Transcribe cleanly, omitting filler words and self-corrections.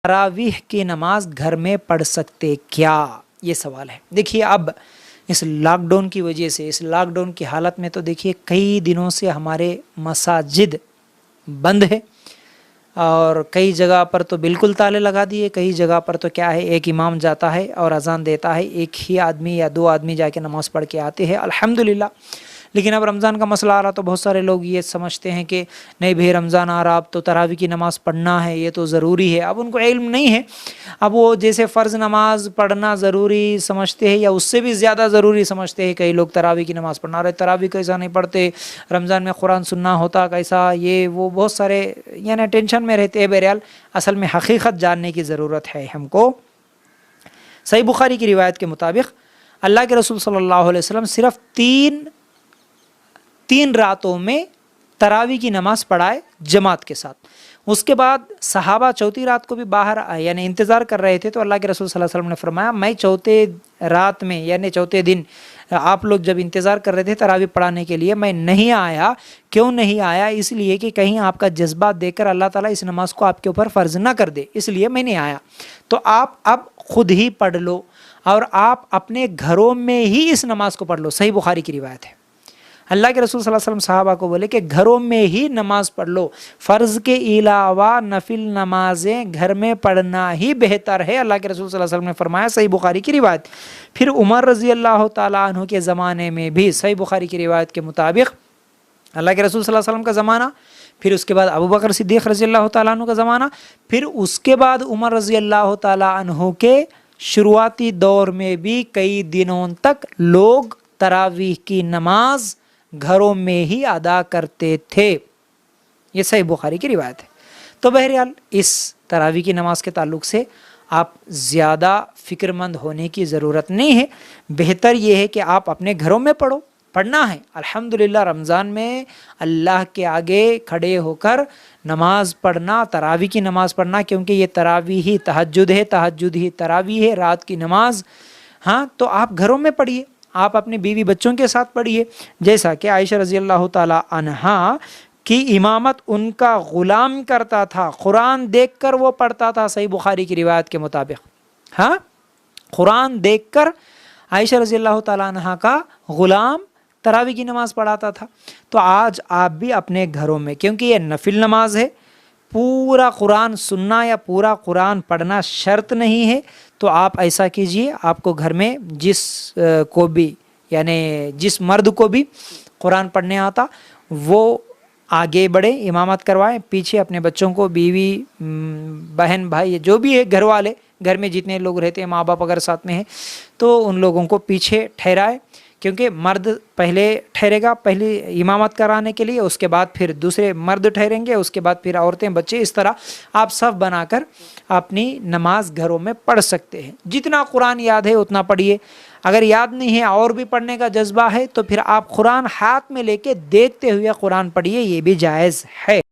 تراویح کی نماز گھر میں پڑھ سکتے کیا؟ یہ سوال ہے۔ دیکھیے اب اس لاک ڈاؤن کی وجہ سے، اس لاک ڈاؤن کی حالت میں تو دیکھیے کئی دنوں سے ہمارے مساجد بند ہے، اور کئی جگہ پر تو بالکل تالے لگا دیے، کئی جگہ پر تو کیا ہے، ایک امام جاتا ہے اور اذان دیتا ہے، ایک ہی آدمی یا دو آدمی جا کے نماز پڑھ کے آتے ہیں، الحمدللہ۔ لیکن اب رمضان کا مسئلہ آ رہا تو بہت سارے لوگ یہ سمجھتے ہیں کہ نہیں بھائی رمضان آ رہا، اب تو تراویح کی نماز پڑھنا ہے، یہ تو ضروری ہے۔ اب ان کو علم نہیں ہے، اب وہ جیسے فرض نماز پڑھنا ضروری سمجھتے ہیں یا اس سے بھی زیادہ ضروری سمجھتے ہیں کئی لوگ تراویح کی نماز پڑھنا۔ رہے تراویح کیسا نہیں پڑھتے، رمضان میں قرآن سننا ہوتا کیسا، یہ وہ بہت سارے یعنی ٹینشن میں رہتے ہیں۔ بہرحال اصل میں حقیقت جاننے کی ضرورت ہے ہم کو۔ صحیح بخاری کی روایت کے مطابق اللہ کے رسول صلی اللہ علیہ وسلم صرف تین راتوں میں تراویح کی نماز پڑھائے جماعت کے ساتھ۔ اس کے بعد صحابہ چوتھی رات کو بھی باہر یعنی انتظار کر رہے تھے، تو اللہ کے رسول صلی اللہ علیہ وسلم نے فرمایا میں چوتھے رات میں یعنی چوتھے دن آپ لوگ جب انتظار کر رہے تھے تراویح پڑھانے کے لیے، میں نہیں آیا۔ کیوں نہیں آیا؟ اس لیے کہ کہیں آپ کا جذبات دیکھ کر اللہ تعالیٰ اس نماز کو آپ کے اوپر فرض نہ کر دے، اس لیے میں نہیں آیا۔ تو آپ اب خود ہی پڑھ لو اور آپ اپنے گھروں میں ہی اس نماز کو پڑھ لو۔ صحیح بخاری کی روایت ہے، اللہ کے رسول صلی اللہ علیہ وسلم صحابہ کو بولے کہ گھروں میں ہی نماز پڑھ لو، فرض کے علاوہ نفل نمازیں گھر میں پڑھنا ہی بہتر ہے، اللہ کے رسول صلی اللہ علیہ وسلم نے فرمایا۔ صحیح بخاری کی روایت۔ پھر عمر رضی اللہ تعالیٰ عنہ کے زمانے میں بھی صحیح بخاری کی روایت کے مطابق اللہ کے رسول صلی اللہ علیہ وسلم کا زمانہ، پھر اس کے بعد ابو بکر صدیق رضی اللہ تعالیٰ عنہ کا زمانہ، پھر اس کے بعد عمر رضی اللہ تعالیٰ عنہ کے شروعاتی دور میں بھی کئی دنوں تک لوگ تراویح کی نماز گھروں میں ہی ادا کرتے تھے۔ یہ صحیح بخاری کی روایت ہے۔ تو بہرحال اس تراویح کی نماز کے تعلق سے آپ زیادہ فکر مند ہونے کی ضرورت نہیں ہے، بہتر یہ ہے کہ آپ اپنے گھروں میں پڑھنا ہے۔ الحمدللہ رمضان میں اللہ کے آگے کھڑے ہو کر نماز پڑھنا، تراویح کی نماز پڑھنا، کیونکہ یہ تراویح ہی تہجد ہے، تہجد ہی تراویح ہے، رات کی نماز۔ ہاں تو آپ گھروں میں پڑھیے، آپ اپنے بیوی بچوں کے ساتھ پڑھیے، جیسا کہ عائشہ رضی اللہ تعالی عنہا کی امامت ان کا غلام کرتا تھا، قرآن دیکھ کر وہ پڑھتا تھا۔ صحیح بخاری کی روایت کے مطابق ہاں قرآن دیکھ کر عائشہ رضی اللہ تعالی عنہا کا غلام تراویح کی نماز پڑھاتا تھا۔ تو آج آپ بھی اپنے گھروں میں، کیونکہ یہ نفل نماز ہے، پورا قرآن سننا یا پورا قرآن پڑھنا شرط نہیں ہے، تو آپ ایسا کیجئے، آپ کو گھر میں جس کو بھی یعنی جس مرد کو بھی قرآن پڑھنے آتا وہ آگے بڑھے، امامت کروائے، پیچھے اپنے بچوں کو، بیوی بہن بھائی جو بھی ہے گھر والے، گھر میں جتنے لوگ رہتے ہیں، ماں باپ اگر ساتھ میں ہیں تو ان لوگوں کو پیچھے ٹھہرائے، کیونکہ مرد پہلے ٹھہرے گا پہلی امامت کرانے کے لیے، اس کے بعد پھر دوسرے مرد ٹھہریں گے، اس کے بعد پھر عورتیں بچے، اس طرح آپ صف بنا کر اپنی نماز گھروں میں پڑھ سکتے ہیں۔ جتنا قرآن یاد ہے اتنا پڑھیے، اگر یاد نہیں ہے اور بھی پڑھنے کا جذبہ ہے تو پھر آپ قرآن ہاتھ میں لے کے دیکھتے ہوئے قرآن پڑھیے، یہ بھی جائز ہے۔